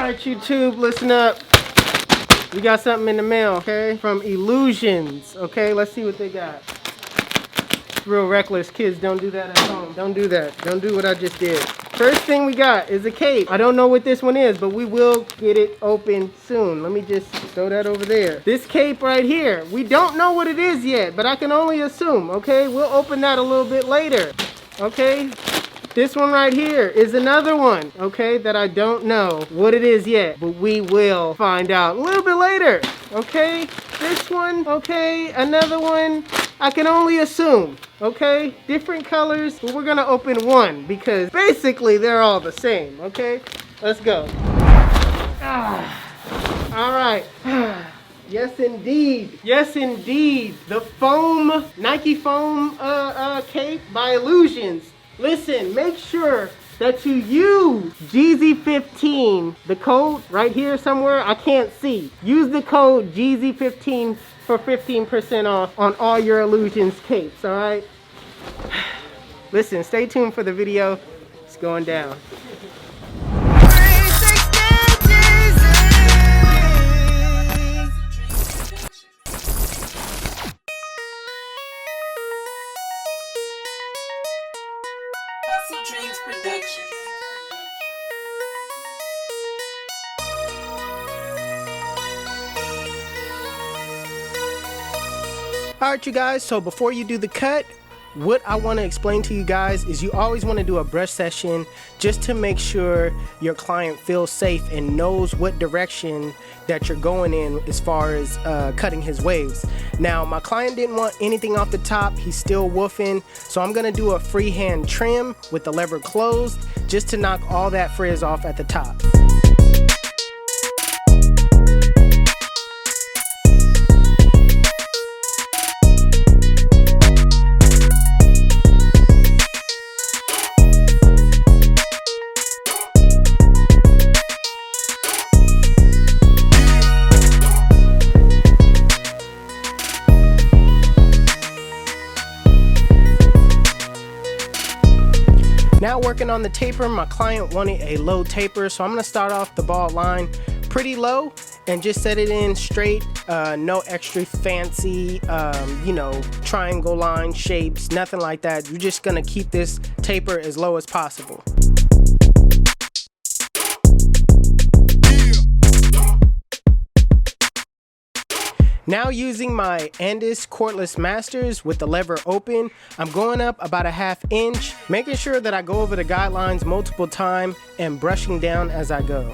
Alright, YouTube, listen up. We got something in the mail, okay? From Illusions, okay? Let's see what they got. Real reckless. Kids, don't do that at home. Don't do that. Don't do what I just did. First thing we got is a cape. I don't know what this one is, but we will get it open soon. Let me just throw that over there. This cape right here, we don't know what it is yet, but I can only assume, okay? We'll open that a little bit later, okay? This one right here is another one, okay, that I don't know what it is yet, but we will find out a little bit later, okay? This one, okay, another one, I can only assume, okay? Different colors, but we're gonna open one because basically they're all the same, okay? Let's go. All right. Yes, indeed. Yes, indeed. The foam, Nike foam cape by Illusions. Listen, make sure that you use Jeezy15. The code right here somewhere, I can't see. Use the code Jeezy15 for 15% off on all your Illusions capes, all right? Listen, stay tuned for the video. It's going down. HustleDreamProduction. Alright, you guys, so before you do the cut, what I want to explain to you guys is you always want to do a brush session just to make sure your client feels safe and knows what direction that you're going in as far as cutting his waves. Now, my client didn't want anything off the top. He's still woofing, so I'm going to do a freehand trim with the lever closed just to knock all that frizz off at the top. Now working on the taper, my client wanted a low taper, so I'm going to start off the ball line pretty low and just set it in straight, no extra fancy, you know, triangle line shapes, nothing like that. You're just going to keep this taper as low as possible. Now using my Andis cordless masters with the lever open, I'm going up about a ½ inch, making sure that I go over the guidelines multiple times and brushing down as I go.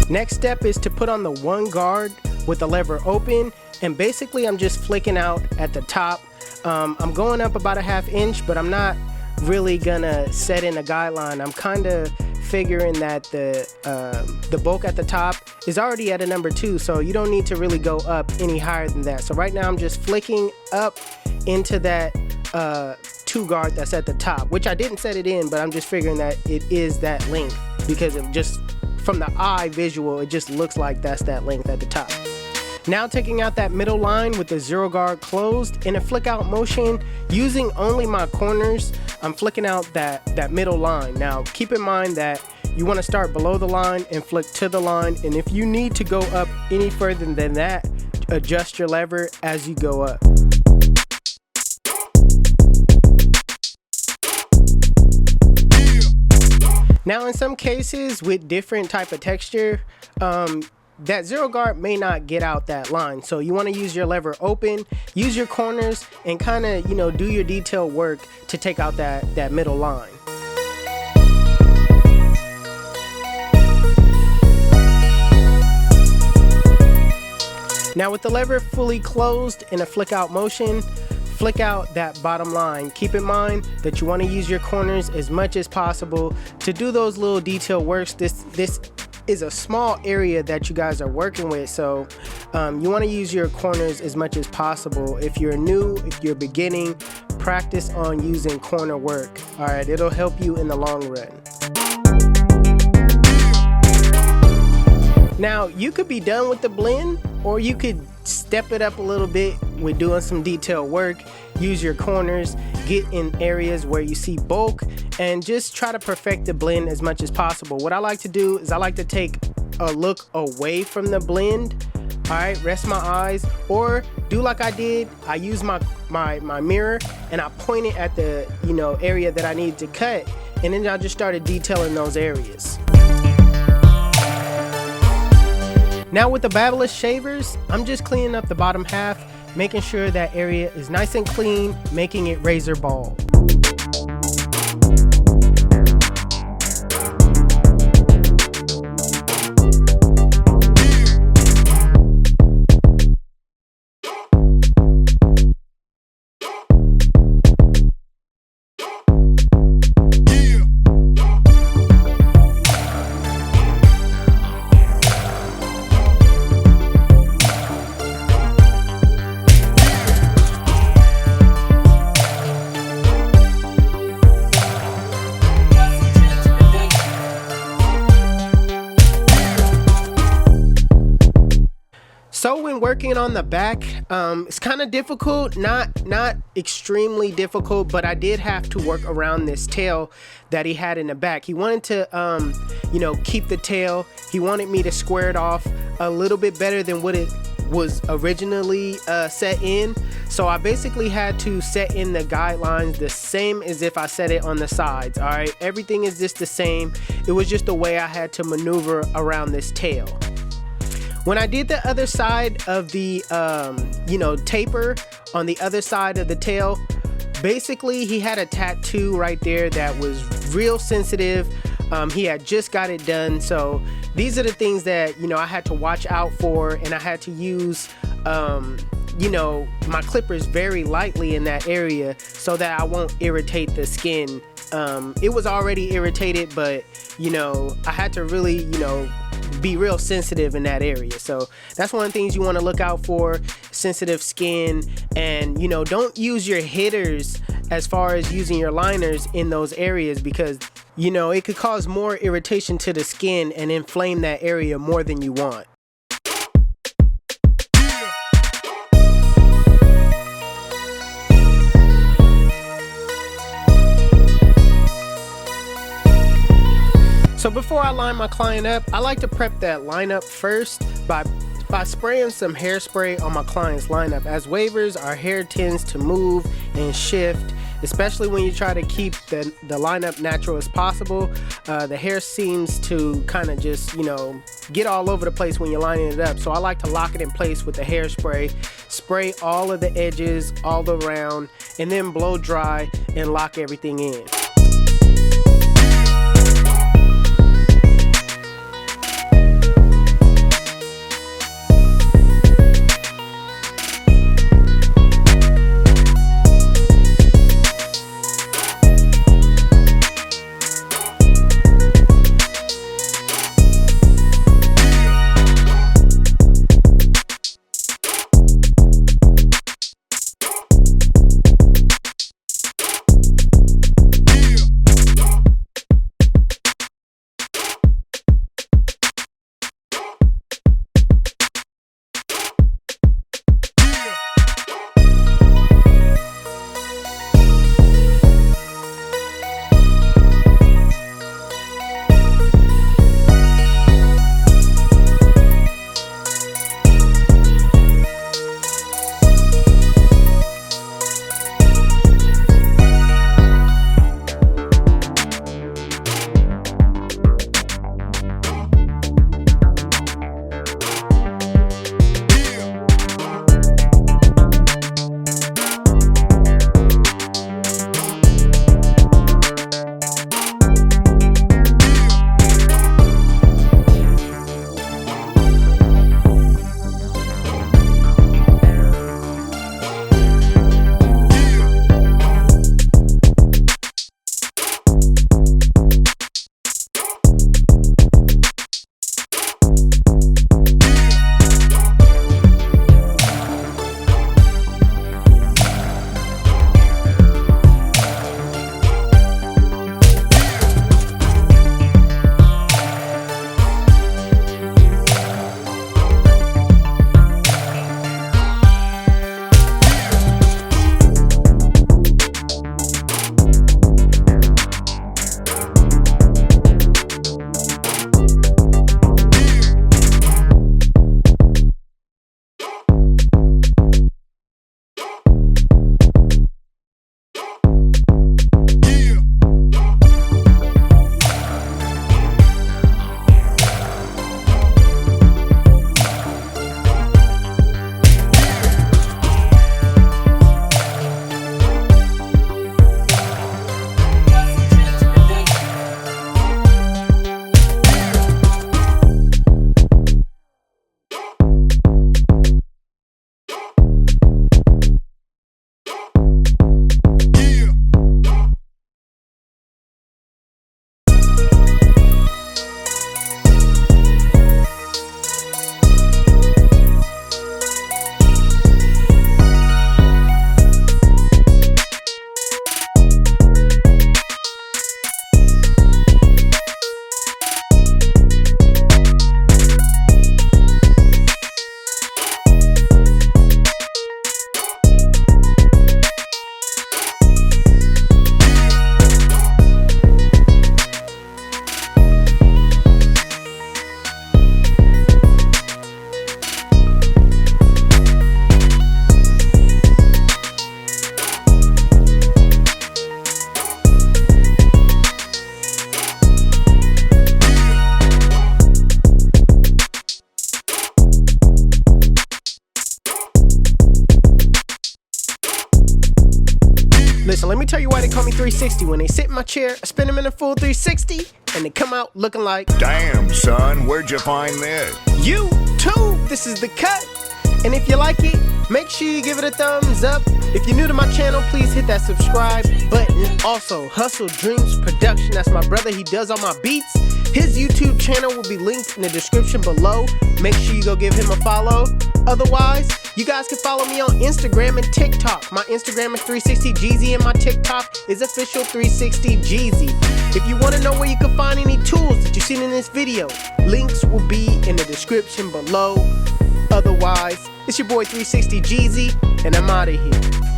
Next step is to put on the one guard with the lever open, and basically I'm just flicking out at the top. I'm going up about a ½ inch, but I'm not really gonna set in a guideline. I'm kind of figuring that the bulk at the top is already at a number 2, so you don't need to really go up any higher than that. So right now I'm just flicking up into that 2 guard that's at the top, which I didn't set it in, but I'm just figuring that it is that length because it just from the eye visual it just looks like that's that length at the top. Now taking out that middle line with the 0 guard closed in a flick out motion using only my corners. I'm flicking out that middle line. Now keep in mind that you want to start below the line and flick to the line, and if you need to go up any further than that, adjust your lever as you go up. Now in some cases with different type of texture, that 0 guard may not get out that line, so you want to use your lever open, use your corners, and kind of, you know, do your detail work to take out that middle line. Now with the lever fully closed in a flick out motion, flick out that bottom line. Keep in mind that you want to use your corners as much as possible to do those little detail works. This is a small area that you guys are working with, so you want to use your corners as much as possible. If you're new, if you're beginning, practice on using corner work. All right, it'll help you in the long run. Now you could be done with the blend, or you could step it up a little bit with doing some detailed work. Use your corners, get in areas where you see bulk, and just try to perfect the blend as much as possible. What I like to do is I like to take a look away from the blend. All right, rest my eyes, or do like I did. I use my mirror and I point it at the area that I need to cut, and then I just started detailing those areas. Now with the Babyliss shavers, I'm just cleaning up the bottom half, making sure that area is nice and clean, making it razor bald. So when working on the back, it's kind of difficult, not extremely difficult, but I did have to work around this tail that he had in the back. He wanted to, keep the tail. He wanted me to square it off a little bit better than what it was originally set in. So I basically had to set in the guidelines the same as if I set it on the sides. All right, everything is just the same. It was just the way I had to maneuver around this tail. When I did the other side of the, taper on the other side of the tail, basically he had a tattoo right there that was real sensitive. He had just got it done. So these are the things that, I had to watch out for, and I had to use, my clippers very lightly in that area so that I won't irritate the skin. It was already irritated, but, I had to really, be real sensitive in that area. So that's one of the things you want to look out for, sensitive skin. And don't use your hitters as far as using your liners in those areas, because it could cause more irritation to the skin and inflame that area more than you want. So before I line my client up, I like to prep that lineup first by spraying some hairspray on my client's lineup. As wavers, our hair tends to move and shift, especially when you try to keep the lineup natural as possible. The hair seems to kind of just, get all over the place when you're lining it up. So I like to lock it in place with the hairspray, spray all of the edges all around, and then blow dry and lock everything in. Listen, let me tell you why they call me 360. When they sit in my chair, I spin them in a full 360, and they come out looking like, damn, son, where'd you find this? YouTube. This is the cut. And if you like it, make sure you give it a thumbs up. If you're new to my channel, please hit that subscribe button. Also, Hustle Dreams Production, that's my brother, he does all my beats. His YouTube channel will be linked in the description below. Make sure you go give him a follow. Otherwise, you guys can follow me on Instagram and TikTok. My Instagram is 360Jeezy and my TikTok is official 360Jeezy. If you want to know where you can find any tools that you've seen in this video, links will be in the description below. Otherwise, it's your boy 360Jeezy, and I'm out of here.